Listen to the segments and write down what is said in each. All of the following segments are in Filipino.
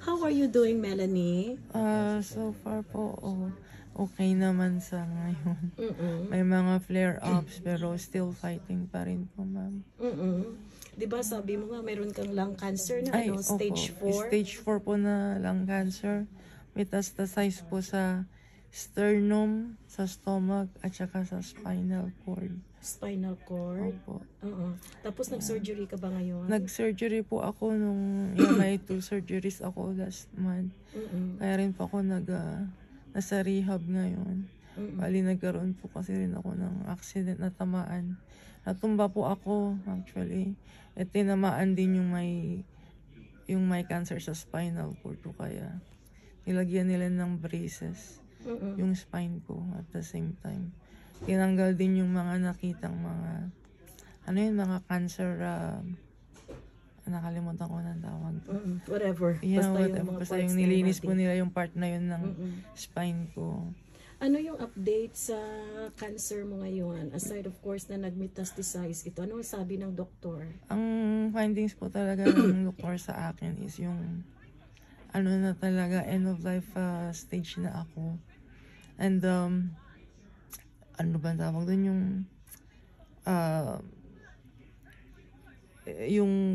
How are you doing, Melanie? So far po, okay naman sa ngayon. May mga flare-ups pero still fighting pa rin po, ma'am. Di ba sabi mo nga mayroon kang lung cancer na Ay, stage opo. 4? Stage 4 po na lung cancer. Metastasize po sa sternum, sa stomach, at saka sa spinal cord. Spinal cord? Opo. Tapos nag-surgery ka ba ngayon? Nag-surgery po ako nung may 2 surgeries ako last month. Kaya rin po ako nasa rehab ngayon. Bali nagkaroon po kasi rin ako ng accident na tamaan. Natumba po ako actually. At tinamaan din yung may cancer sa spinal cord ko, kaya nilagyan nila ng braces yung spine ko at the same time. Tinanggal din yung mga nakitang mga mga cancer, nakalimutan ko ng tawag. Whatever. Basta yung nilinis po nila yung part na yun ng spine ko. Ano yung update sa cancer mo ngayon? Aside of course na nag-metastasize ito, ano sabi ng doktor? Ang findings po talaga ng doktor sa akin is yung na talaga end of life stage na ako. And ano ba tawag doon,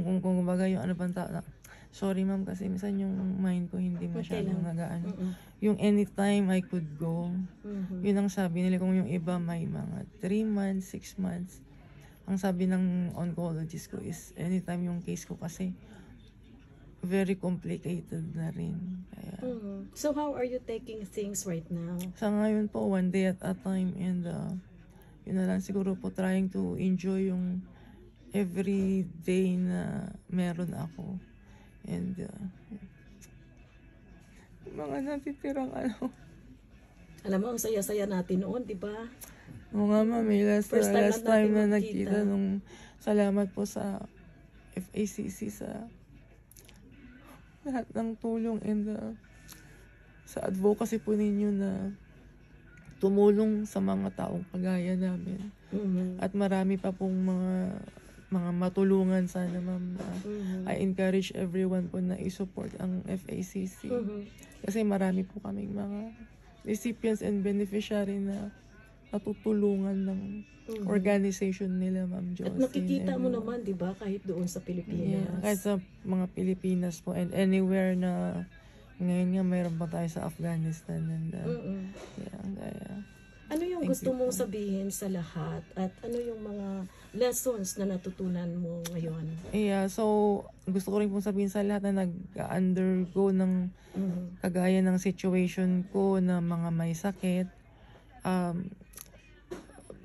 kung kumbaga yung sorry ma'am kasi minsan yung mind ko hindi masyadong nagaan. Yung anytime I could go, yun ang sabi nila. Kung yung iba may mga 3 months, 6 months. Ang sabi ng oncologist ko is anytime yung case ko kasi very complicated na rin. Kaya, So how are you taking things right now? sa ngayon po, 1 day at a time, and yun na lang siguro po, trying to enjoy yung every day na meron ako. And mga natitirang Alam mo, ang saya-saya natin noon, di ba? Oo nga ma'am, last time na nagkita nung salamat po sa FACC sa lahat ng tulong and sa advocacy po ninyo na tumulong sa mga taong kagaya namin. At marami pa pong mga matulungan sana ma'am. I encourage everyone po na i-support ang FACC. Kasi marami po kaming mga recipients and beneficiary na natutulungan ng organization nila, Ma'am Jocelyn. At nakikita mo naman, di ba, kahit doon sa Pilipinas. Yeah, kahit sa mga Pilipinas po and anywhere na ngayon nga mayroon pa tayo sa Afghanistan. And, ano yung gusto mong sabihin sa lahat? At ano yung mga lessons na natutunan mo ngayon? Yeah, so gusto ko rin pong sabihin sa lahat na nag-undergo ng kagaya ng situation ko na mga may sakit.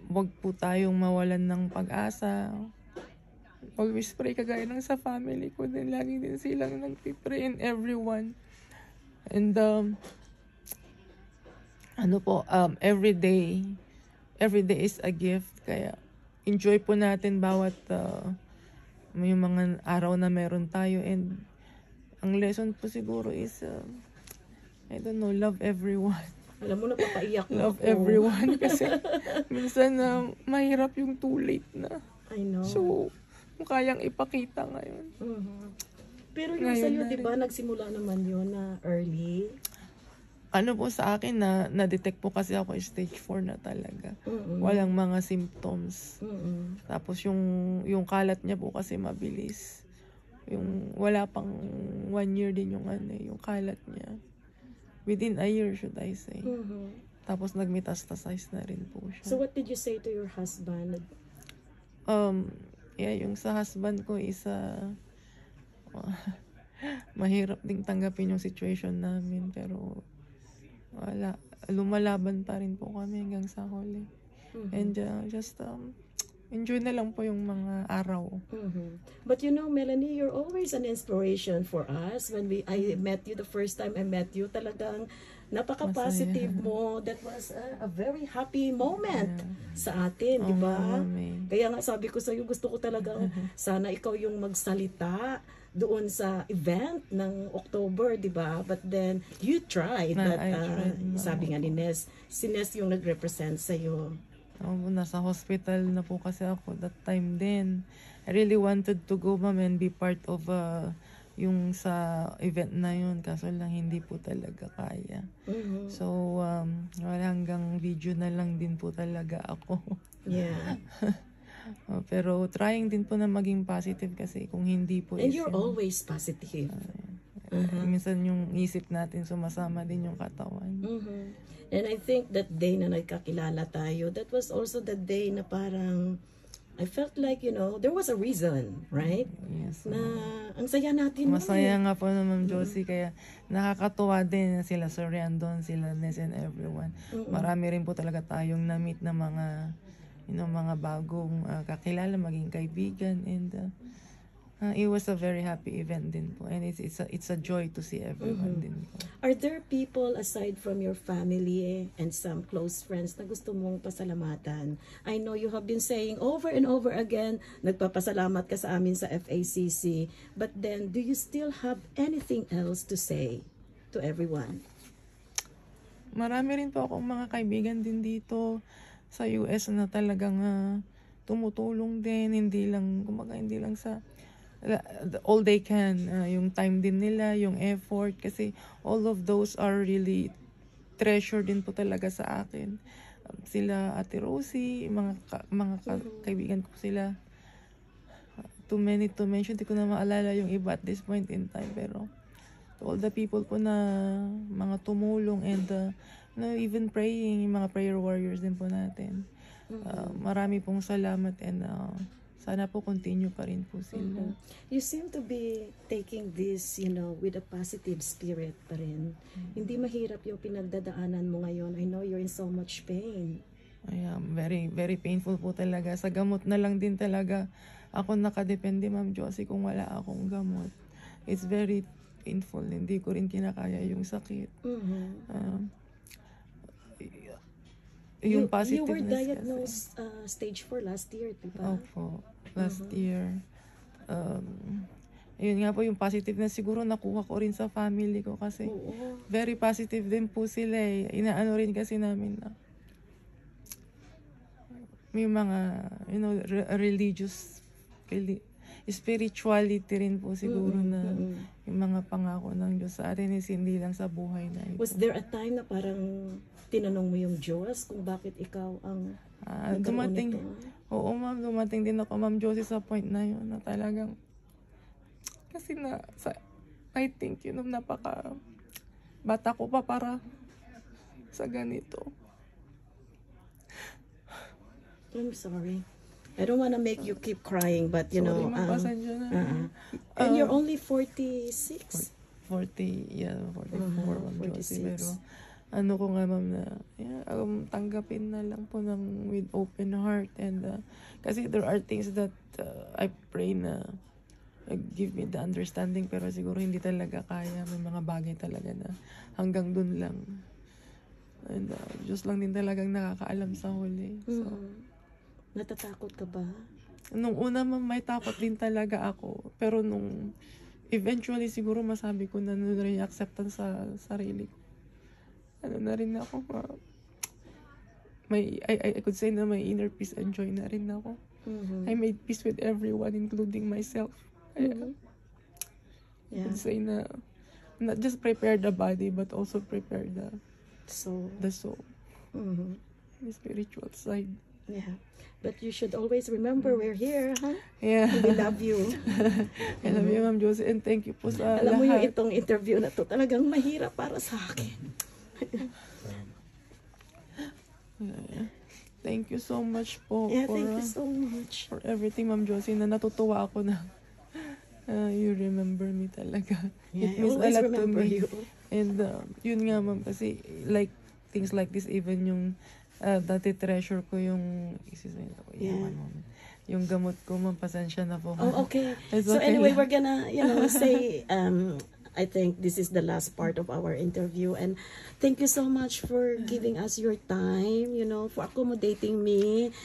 Wag po tayong mawalan ng pag-asa. Always pray kagaya ng sa family ko din. Lagi din silang nagpipray in everyone. And every day is a gift. Kaya enjoy po natin bawat yung mga araw na meron tayo. And ang lesson po siguro is I don't know, love everyone. Alam mo, napapaiyak mo love everyone kasi minsan mahirap yung too late na. I know. So, kung kayang ipakita ngayon. Pero yung sa'yo, di ba, nagsimula naman yun na early? Ano po sa akin, na-detect po kasi ako stage 4 na talaga. Walang mga symptoms. Tapos yung kalat niya po kasi mabilis. Yung wala pang 1 year din yung yung kalat niya. Within a year, should I say. Tapos nag-metastasize na rin po siya. So what did you say to your husband? Yung sa husband ko is mahirap ding tanggapin yung situation namin, pero wala, lumalaban pa rin po kami hanggang sa huli. And just enjoy na lang po yung mga araw. But you know, Melanie, you're always an inspiration for us. When I met you the first time I met you, talagang napaka-positive mo. That was a very happy moment sa atin, di ba? Kaya nga sabi ko sa'yo, gusto ko talagang sana ikaw yung magsalita doon sa event ng October, di ba? But then, you tried. But sabi nga ni Nes, si Nes yung nag-represent sa'yo. Nasa hospital na po kasi ako that time din. I really wanted to go, ma'am, and be part of yung sa event na yun, kaso lang hindi po talaga kaya. So, hanggang video na lang din po talaga ako. Yeah. Pero trying din po na maging positive kasi kung hindi po And you're always positive. Minsan yung isip natin sumasama din yung katawan. And I think that day na nagkakilala tayo, that was also the day na parang I felt like, you know, there was a reason, right? Yes. Na ang saya natin. Masaya nga po na Ma'am Josie, kaya nakakatuwa din na sila Sir Riandon, sila Ness and everyone. Marami rin po talaga tayong na-meet na mga, you know, mga bagong kakilala, maging kaibigan, and it was a very happy event din po, and it's a joy to see everyone din po. Are there people aside from your family and some close friends na gusto mong pasalamatan? I know you have been saying over and over again, nagpapasalamat ka sa amin sa FACC, but then do you still have anything else to say to everyone? Marami rin po akong mga kaibigan din dito sa US na talagang tumutulong din, hindi lang sa all they can, yung time din nila, yung effort, kasi all of those are really treasure din po talaga sa akin. Sila Ate Rosie, mga kaibigan ko sila. Too many to mention, di ko na maalala yung iba at this point in time, pero to all the people po na mga tumulong and even praying, yung mga prayer warriors din po natin. Marami pong salamat, and sana po continue pa rin po sila. You seem to be taking this, you know, with a positive spirit pa rin. Hindi mahirap yung pinagdadaanan mo ngayon. I know you're in so much pain. Very, very painful po talaga. Sa gamot na lang din talaga ako nakadepende, Ma'am Josie, kung wala akong gamot. It's very painful. Hindi ko rin kinakaya yung sakit. Yung you were positiveness diagnosed stage 4 last year, diba? Opo, last year. Yun nga po, yung positiveness siguro nakuha ko rin sa family ko kasi very positive din po sila eh. Inaano rin kasi namin na may mga, you know, religious, spirituality rin po siguro na yung mga pangako ng Diyos sa atin is hindi lang sa buhay na ito. Was there a time na parang tinanong mo yung Diyos kung bakit ikaw ang dumating? Oo, Ma'am, dumating din ako, Ma'am Josie, sa point na yun na talagang kasi I think, you know, napaka bata ko pa para sa ganito. I'm sorry. I don't want to make you keep crying, but you know, and you're only 46? 44, Ma'am Josie. Pero ano ko nga, Ma'am, na tanggapin na lang po with open heart, and kasi there are things that I pray na give me the understanding, pero siguro hindi talaga kaya. May mga bagay talaga na hanggang dun lang, and Diyos lang din talagang nakakaalam sa huli. So natatakot ka ba? Nung una, Ma'am, may takot din talaga ako, pero nung eventually siguro masabi ko na rin acceptance sa sarili ko. Ano na rin ako, I could say na may inner peace and joy na rin ako. I made peace with everyone, including myself. I could say na not just prepare the body, but also prepare the soul. The spiritual side. Yeah. But you should always remember we're here, huh? Yeah. We love you. I love you, Ma'am Josie, and thank you po sa Alam lahat. mo yung itong interview na to, talagang mahirap para sa akin. Thank you so much po thank you so much for everything, Ma'am Josie, na natutuwa ako na you remember me talaga. It means a lot to me. You. And yun nga, Ma'am, kasi like things like this, even yung dati treasure ko yung yung gamot ko, Ma'am, pasensya na po. Oh, okay. So anyway, we're gonna, you know, say I think this is the last part of our interview, and thank you so much for giving us your time, you know, for accommodating me.